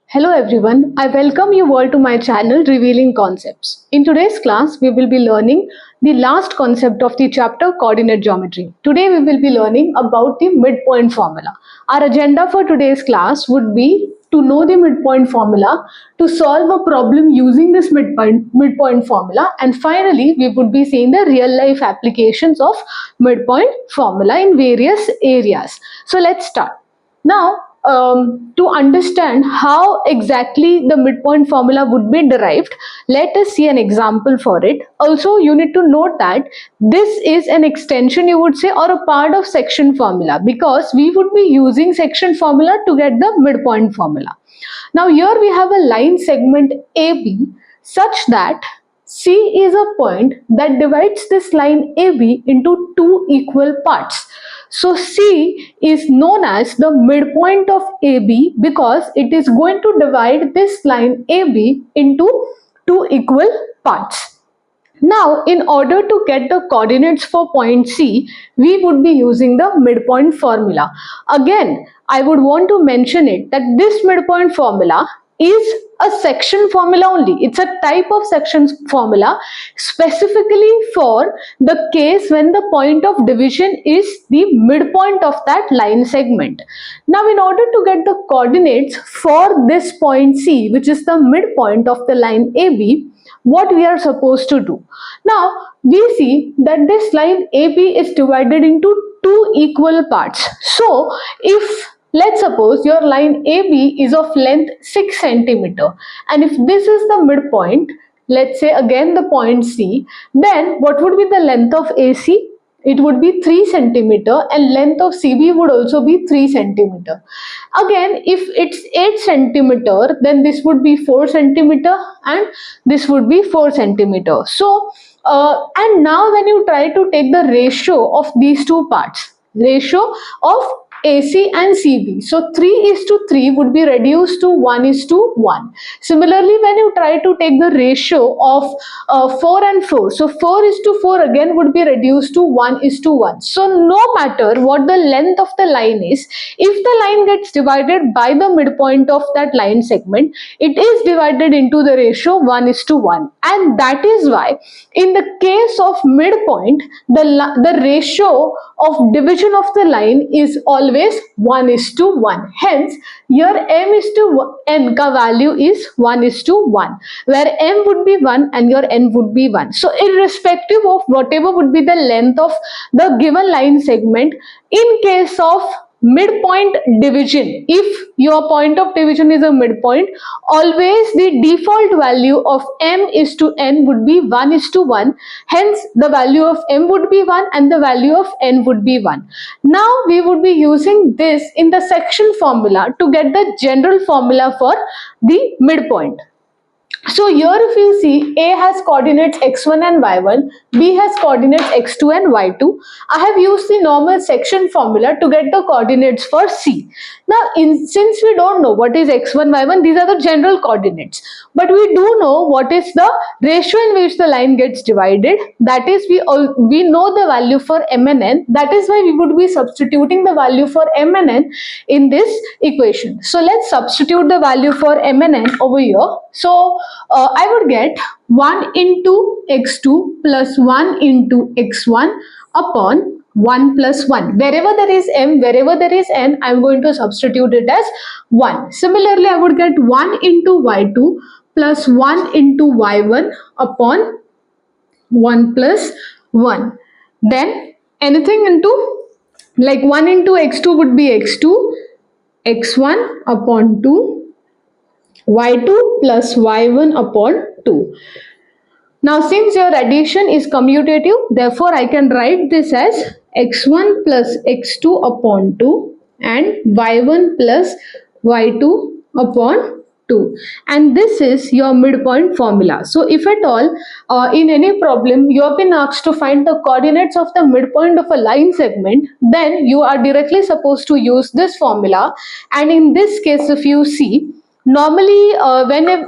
Hello everyone, I welcome you all to my channel Revealing Concepts. In today's class, we will be learning the last concept of the chapter Coordinate Geometry. Today we will be learning about the midpoint formula. Our agenda for today's class would be to know the midpoint formula, to solve a problem using this midpoint formula, and finally we would be seeing the real life applications of midpoint formula in various areas. So let's start. Now, to understand how exactly the midpoint formula would be derived, let us see an example for it. Also, you need to note that this is an extension, you would say, or a part of section formula, because we would be using section formula to get the midpoint formula. Now, here we have a line segment AB such that C is a point that divides this line AB into two equal parts. So C is known as the midpoint of AB because it is going to divide this line AB into two equal parts. Now, in order to get the coordinates for point C, we would be using the midpoint formula. Again, I would want to mention it that this midpoint formula is a section formula only. It's a type of section formula specifically for the case when the point of division is the midpoint of that line segment. Now, in order to get the coordinates for this point C, which is the midpoint of the line AB, what we are supposed to do? Now, we see that this line AB is divided into two equal parts. So, if let's suppose your line AB is of length 6 centimeter, and if this is the midpoint, let's say again the point C, then what would be the length of AC? It would be 3 centimeter, and length of CB would also be 3 centimeter. Again, if it's 8 centimeter, then this would be 4 centimeter and this would be 4 centimeter. So, and now when you try to take the ratio of these two parts, ratio of AC and CB. So 3:3 would be reduced to 1:1. Similarly, when you try to take the ratio of 4 and 4, so 4:4 again would be reduced to 1:1. So no matter what the length of the line is, if the line gets divided by the midpoint of that line segment, it is divided into the ratio 1:1. And that is why in the case of midpoint, the ratio of division of the line is always 1:1. Hence, your m is to n ka value is 1:1, where m would be 1 and your n would be 1. So, irrespective of whatever would be the length of the given line segment, in case of midpoint division, if your point of division is a midpoint, always the default value of m is to n would be 1:1. Hence, the value of m would be 1 and the value of n would be 1. Now, we would be using this in the section formula to get the general formula for the midpoint. So here if you see, A has coordinates x1 and y1, B has coordinates x2 and y2. I have used the normal section formula to get the coordinates for C. Now, since we don't know what is x1, y1, these are the general coordinates. But we do know what is the ratio in which the line gets divided. That is, we know the value for m and n. That is why we would be substituting the value for m and n in this equation. So let's substitute the value for m and n over here. So I would get 1 into x2 plus 1 into x1 upon 1 plus 1. Wherever there is m, wherever there is n, I am going to substitute it as 1. Similarly, I would get 1 into y2 plus 1 into y1 upon 1 plus 1. Then anything into, like 1 into x2 would be x2, x1 upon 2, y2 plus y1 upon 2. Now, since your addition is commutative, therefore I can write this as x1 plus x2 upon 2 and y1 plus y2 upon 2. And this is your midpoint formula. So if at all in any problem you have been asked to find the coordinates of the midpoint of a line segment, then you are directly supposed to use this formula. And in this case, if you see, normally,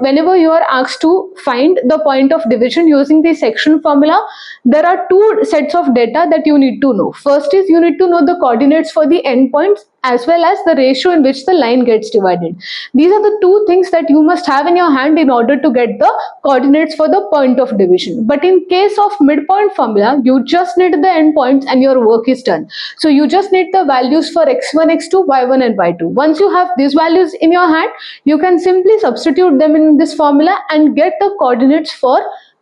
whenever you are asked to find the point of division using the section formula, there are two sets of data that you need to know. First is you need to know the coordinates for the endpoints, as well as the ratio in which the line gets divided. These are the two things that you must have in your hand in order to get the coordinates for the point of division. But in case of midpoint formula, you just need the endpoints and your work is done. So you just need the values for x1, x2, y1 and y2. Once you have these values in your hand, you can simply substitute them in this formula and get the coordinates for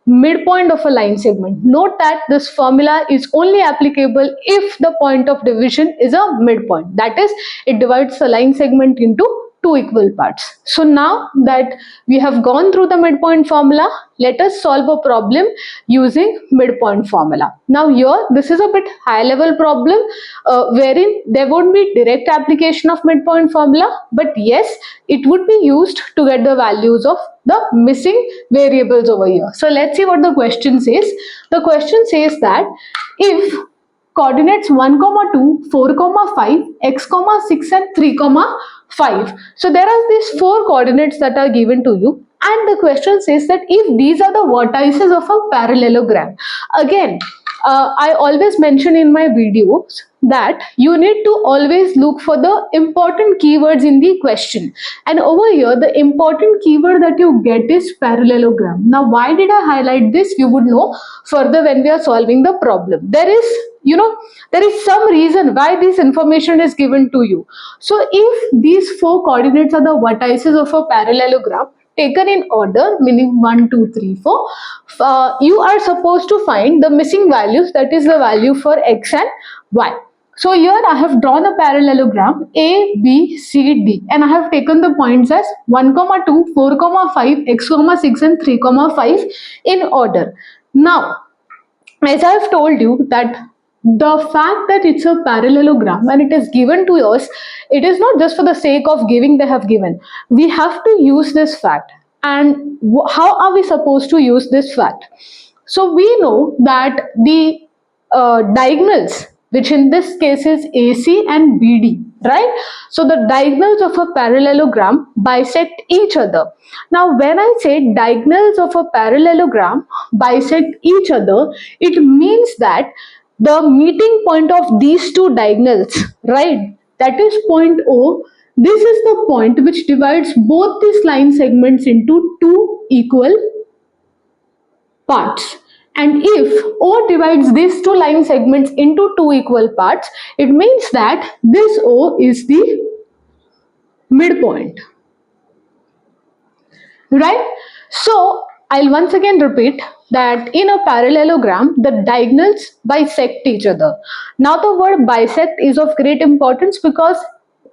midpoint of a line segment. Note that this formula is only applicable if the point of division is a midpoint. That is, it divides the line segment into two equal parts. So now that we have gone through the midpoint formula, let us solve a problem using midpoint formula. Now here, this is a bit high level problem wherein there won't be direct application of midpoint formula, but yes, it would be used to get the values of the missing variables over here. So let's see what the question says. The question says that if coordinates 1, 2, 4, 5, x, 6 and 3, 5. So there are these four coordinates that are given to you, and the question says that if these are the vertices of a parallelogram. Again, I always mention in my videos that you need to always look for the important keywords in the question, and over here the important keyword that you get is parallelogram. Now why did I highlight this? You would know further when we are solving the problem. There is some reason why this information is given to you. So if these four coordinates are the vertices of a parallelogram taken in order, meaning 1, 2, 3, 4, you are supposed to find the missing values, that is the value for x and y. So here I have drawn a parallelogram A, B, C, D, and I have taken the points as 1, 2, 4, 5, x, 6 and 3, 5 in order. Now, as I have told you that the fact that it's a parallelogram and it is given to us, it is not just for the sake of giving they have given. We have to use this fact. And how are we supposed to use this fact? So we know that the diagonals, which in this case is AC and BD, right? So the diagonals of a parallelogram bisect each other. Now when I say diagonals of a parallelogram bisect each other, it means that the meeting point of these two diagonals, right, that is point O, this is the point which divides both these line segments into two equal parts. And if O divides these two line segments into two equal parts, it means that this O is the midpoint, right? So I'll once again repeat that in a parallelogram, the diagonals bisect each other. Now the word bisect is of great importance because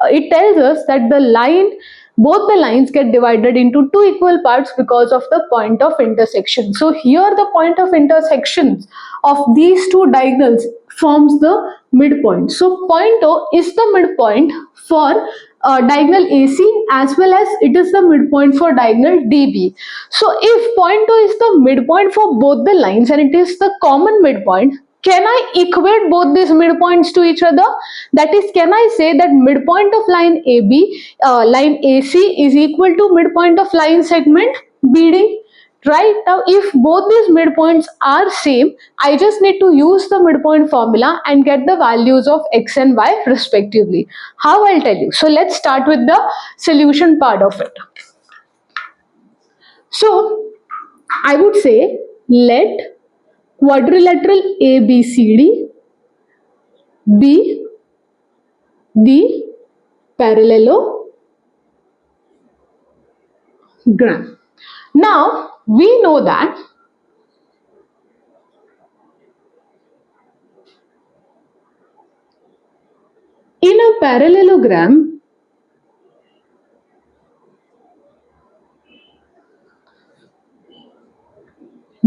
it tells us that both the lines get divided into two equal parts because of the point of intersection. So here the point of intersections of these two diagonals forms the midpoint. So point O is the midpoint for diagonal AC as well as it is the midpoint for diagonal DB. So if point O is the midpoint for both the lines and it is the common midpoint, can I equate both these midpoints to each other? That is, can I say that midpoint of line AB, line AC is equal to midpoint of line segment BD? Right, now if both these midpoints are same, I just need to use the midpoint formula and get the values of x and y respectively. How? I'll tell you. So let's start with the solution part of it. So I would say let quadrilateral ABCD be the parallelogram. Now we know that in a parallelogram,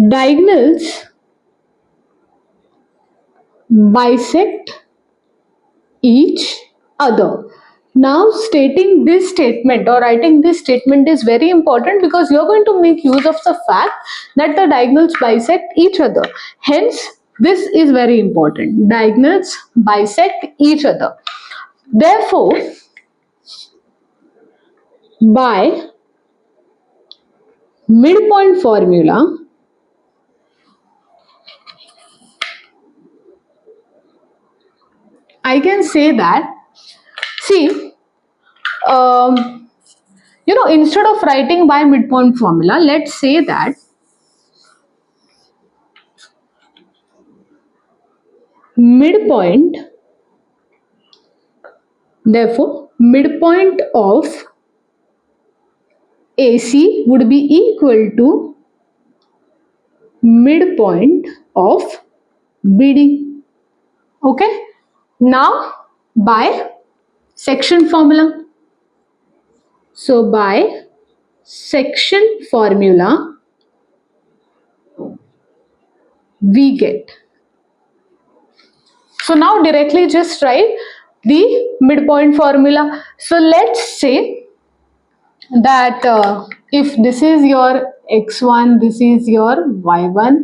diagonals bisect each other. Now stating this statement or writing this statement is very important because you're going to make use of the fact that the diagonals bisect each other. Hence, this is very important. Diagonals bisect each other. Therefore, by midpoint formula, I can say that See, instead of writing by midpoint formula, let's say that midpoint, therefore midpoint of AC would be equal to midpoint of BD. Okay, now by section formula. So by section formula we get. So now directly just write the midpoint formula. So let's say that if this is your x1, this is your y1,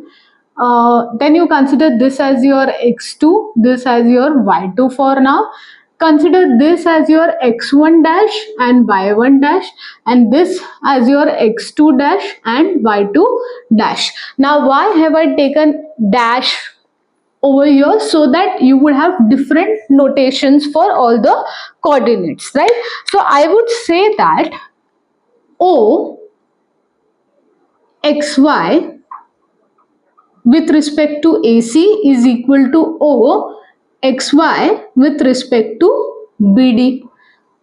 then you consider this as your x2, this as your y2 for now. Consider this as your x1 dash and y1 dash, and this as your x2 dash and y2 dash. Now why have I taken dash over here? So that you would have different notations for all the coordinates, right? So I would say that O xy with respect to AC is equal to O xy with respect to BD.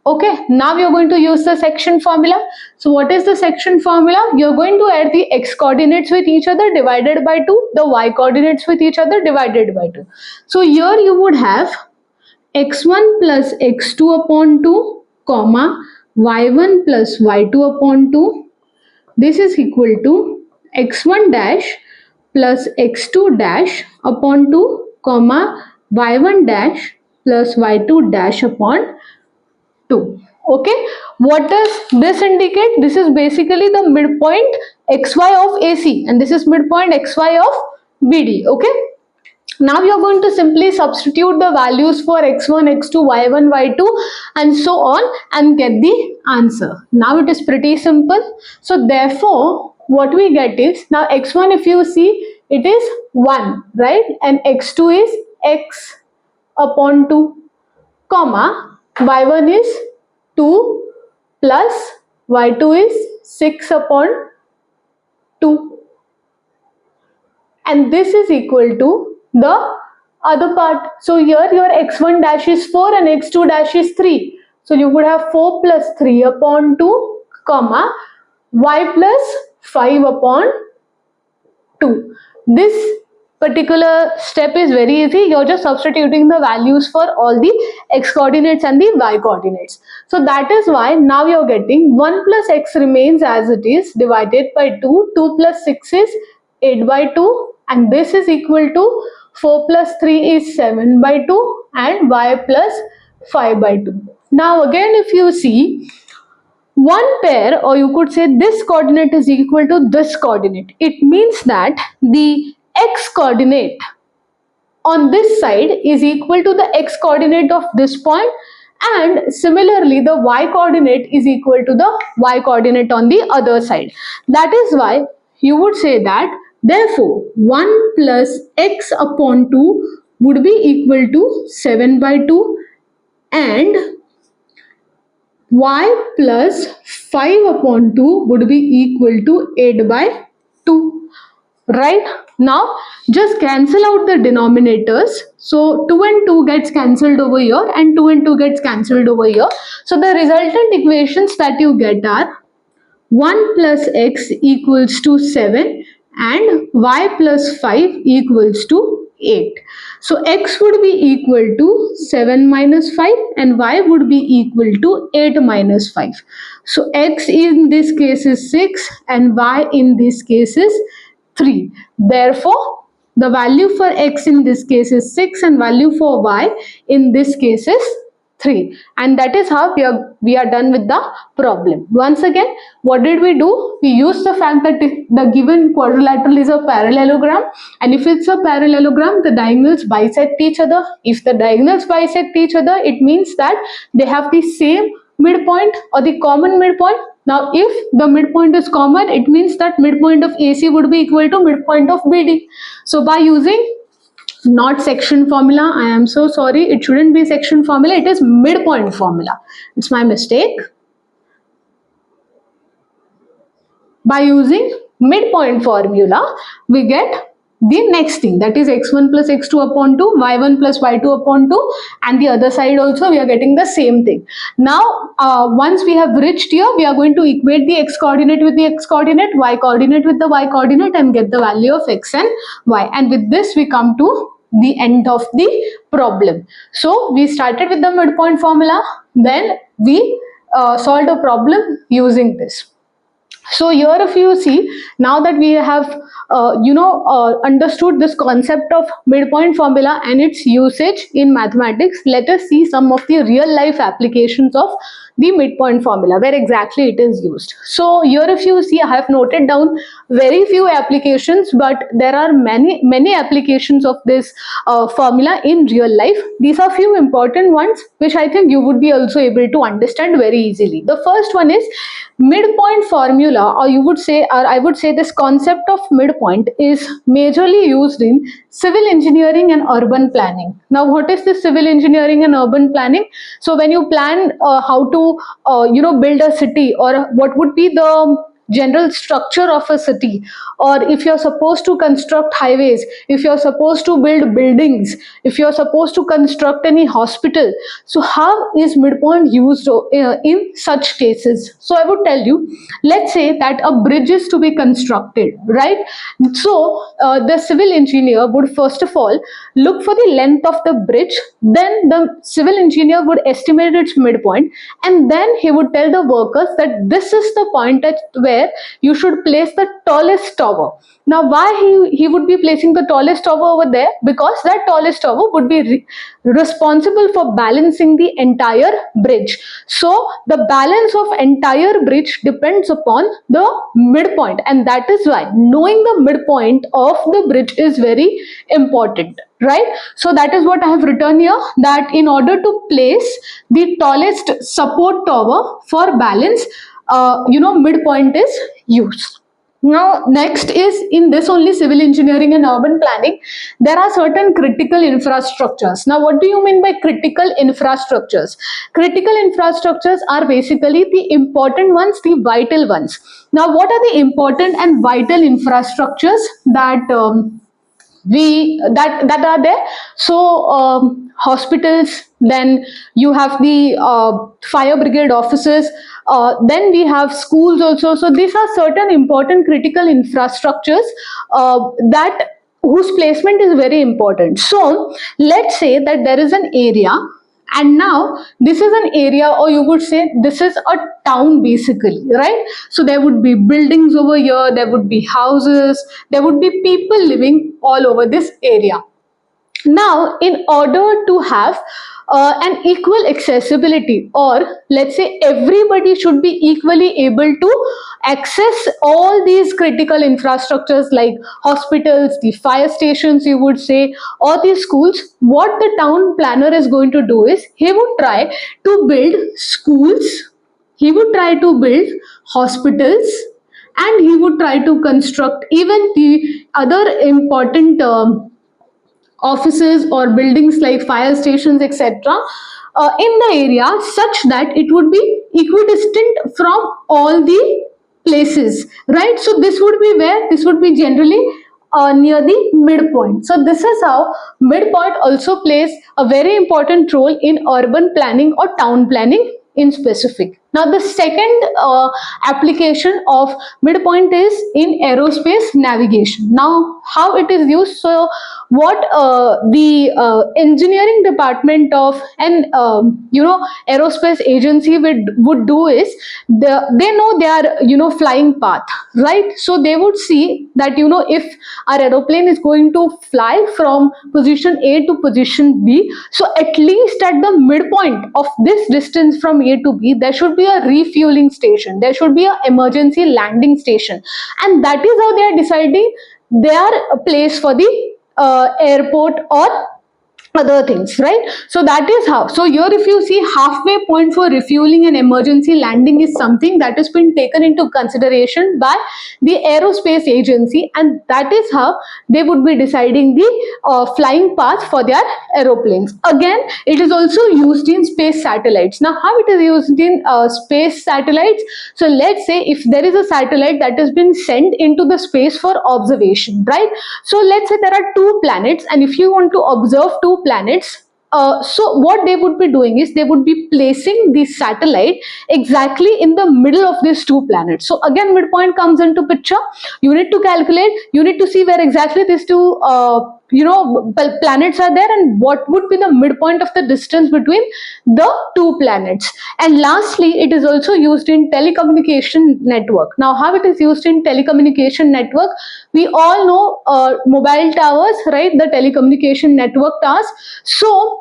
Okay, now we are going to use the section formula. So what is the section formula? You are going to add the x coordinates with each other divided by 2, the y coordinates with each other divided by 2. So here you would have x1 plus x2 upon 2, comma, y1 plus y2 upon 2. This is equal to x1 dash plus x2 dash upon 2, comma, y1 dash plus y2 dash upon 2. Okay, what does this indicate? This is basically the midpoint xy of AC, and this is midpoint xy of BD. Okay, now you are going to simply substitute the values for x1, x2, y1, y2 and so on and get the answer. Now it is pretty simple. So therefore what we get is, now x1 if you see, it is 1, right, and x2 is x upon 2, comma, y1 is 2 plus y2 is 6 upon 2, and this is equal to the other part. So here your x1 dash is 4 and x2 dash is 3. So you would have 4 plus 3 upon 2, comma, y plus 5 upon 2. This particular step is very easy. You're just substituting the values for all the x coordinates and the y coordinates. So that is why now you're getting 1 plus x remains as it is divided by 2. 2 plus 6 is 8 by 2, and this is equal to 4 plus 3 is 7 by 2 and y plus 5 by 2. Now again if you see, one pair, or you could say this coordinate is equal to this coordinate. It means that the x coordinate on this side is equal to the x coordinate of this point, and similarly the y coordinate is equal to the y coordinate on the other side. That is why you would say that therefore 1 plus x upon 2 would be equal to 7 by 2 and y plus 5 upon 2 would be equal to 8 by 2. Right? Now just cancel out the denominators. So 2 and 2 gets cancelled over here and 2 and 2 gets cancelled over here. So the resultant equations that you get are 1 plus x equals to 7 and y plus 5 equals to 8. So x would be equal to 7 minus 5 and y would be equal to 8 minus 5. So x in this case is 6 and y in this case is 3. Therefore, the value for x in this case is 6 and value for y in this case is 3, and that is how we are done with the problem. Once again, what did we do? We used the fact that the given quadrilateral is a parallelogram, and if it's a parallelogram, the diagonals bisect each other. If the diagonals bisect each other, it means that they have the same midpoint or the common midpoint. Now if the midpoint is common, it means that midpoint of AC would be equal to midpoint of BD. So by using Not section formula. I am so sorry. It shouldn't be section formula. It is midpoint formula. It's my mistake. By using midpoint formula, we get the next thing, that is x1 plus x2 upon 2, y1 plus y2 upon 2, and the other side also we are getting the same thing. Now once we have reached here, we are going to equate the x coordinate with the x coordinate, y coordinate with the y coordinate, and get the value of x and y. And with this we come to the end of the problem. So we started with the midpoint formula, then we solved a problem using this. So here if you see, now that we have understood this concept of midpoint formula and its usage in mathematics, let us see some of the real life applications of the midpoint formula, where exactly it is used. So here if you see, I have noted down very few applications, but there are many applications of this formula in real life. These are few important ones which I think you would be also able to understand very easily. The first one is midpoint formula, or you would say, or I would say, this concept of midpoint is majorly used in civil engineering and urban planning. Now what is this civil engineering and urban planning? So when you plan how to build a city, or what would be the general structure of a city, or if you're supposed to construct highways, if you're supposed to build buildings, if you're supposed to construct any hospital, so how is midpoint used in such cases? So I would tell you, let's say that a bridge is to be constructed, right? So the civil engineer would first of all look for the length of the bridge, then the civil engineer would estimate its midpoint, and then he would tell the workers that this is the point at where you should place the tallest tower. Now why he would be placing the tallest tower over there? Because that tallest tower would be responsible for balancing the entire bridge. So the balance of entire bridge depends upon the midpoint, and that is why knowing the midpoint of the bridge is very important, right? So that is what I have written here, that in order to place the tallest support tower for balance, midpoint is used. Now next is, in this only civil engineering and urban planning, there are certain critical infrastructures. Now what do you mean by critical infrastructures? Critical infrastructures are basically the important ones, the vital ones. Now what are the important and vital infrastructures that that are there? So hospitals, then you have the fire brigade offices, then we have schools also. So these are certain important critical infrastructures that whose placement is very important. So let's say that there is an area, and now this is an area, or you would say this is a town basically, right? So there would be buildings over here, there would be houses, there would be people living all over this area. Now in order to have an equal accessibility, or let's say everybody should be equally able to access all these critical infrastructures like hospitals, the fire stations you would say, or the schools, what the town planner is going to do is he would try to build schools, he would try to build hospitals, and he would try to construct even the other important offices or buildings like fire stations, etc. In the area, such that it would be equidistant from all the places, right? So this would be where, this would be generally near the midpoint. So this is how midpoint also plays a very important role in urban planning or town planning in specific. Now the second application of midpoint is in aerospace navigation. Now how it is used? So what the engineering department of an aerospace agency would do is, they know their flying path, right? So they would see that if our aeroplane is going to fly from position A to position B, so at least at the midpoint of this distance from A to B, there should be a refueling station, there should be an emergency landing station, and that is how they are deciding their place for the airport or other things, right? So that is how. So here if you see, halfway point for refueling and emergency landing is something that has been taken into consideration by the aerospace agency, and that is how they would be deciding the flying path for their aeroplanes. Again, it is also used in space satellites. Now how it is used in space satellites? So let's say if there is a satellite that has been sent into the space for observation, right? So let's say there are two planets, and if you want to observe two planets, so what they would be doing is they would be placing the satellite exactly in the middle of these two planets. So again, midpoint comes into picture. You need to calculate, you need to see where exactly these two planets are there, and what would be the midpoint of the distance between the two planets. And lastly, it is also used in telecommunication network. Now how it is used in telecommunication network? We all know mobile towers, right? The telecommunication network towers. So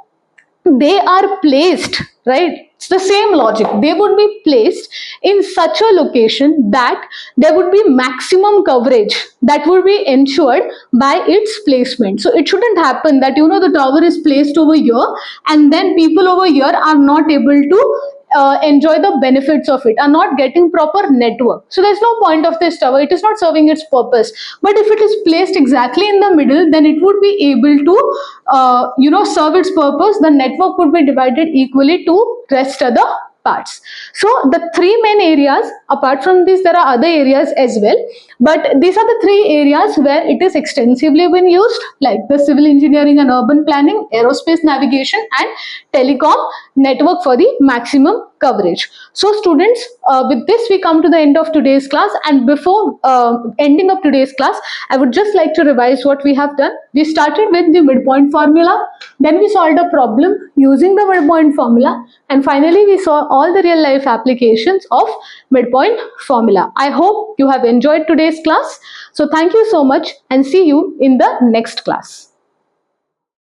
they are placed, right? It's the same logic. They would be placed in such a location that there would be maximum coverage that would be ensured by its placement. So it shouldn't happen that, the tower is placed over here and then people over here are not able to enjoy the benefits of it, are not getting proper network. So there's no point of this tower. It is not serving its purpose. But if it is placed exactly in the middle, then it would be able to serve its purpose. The network would be divided equally to rest other parts. So the three main areas, apart from this there are other areas as well, but these are the three areas where it is extensively been used, like the civil engineering and urban planning, aerospace navigation, and telecom network for the maximum coverage. So students, with this we come to the end of today's class, and before ending of today's class, I would just like to revise what we have done. We started with the midpoint formula, then we solved a problem using the midpoint formula, and finally we saw all the real life applications of midpoint formula. I hope you have enjoyed today's class. So thank you so much, and see you in the next class.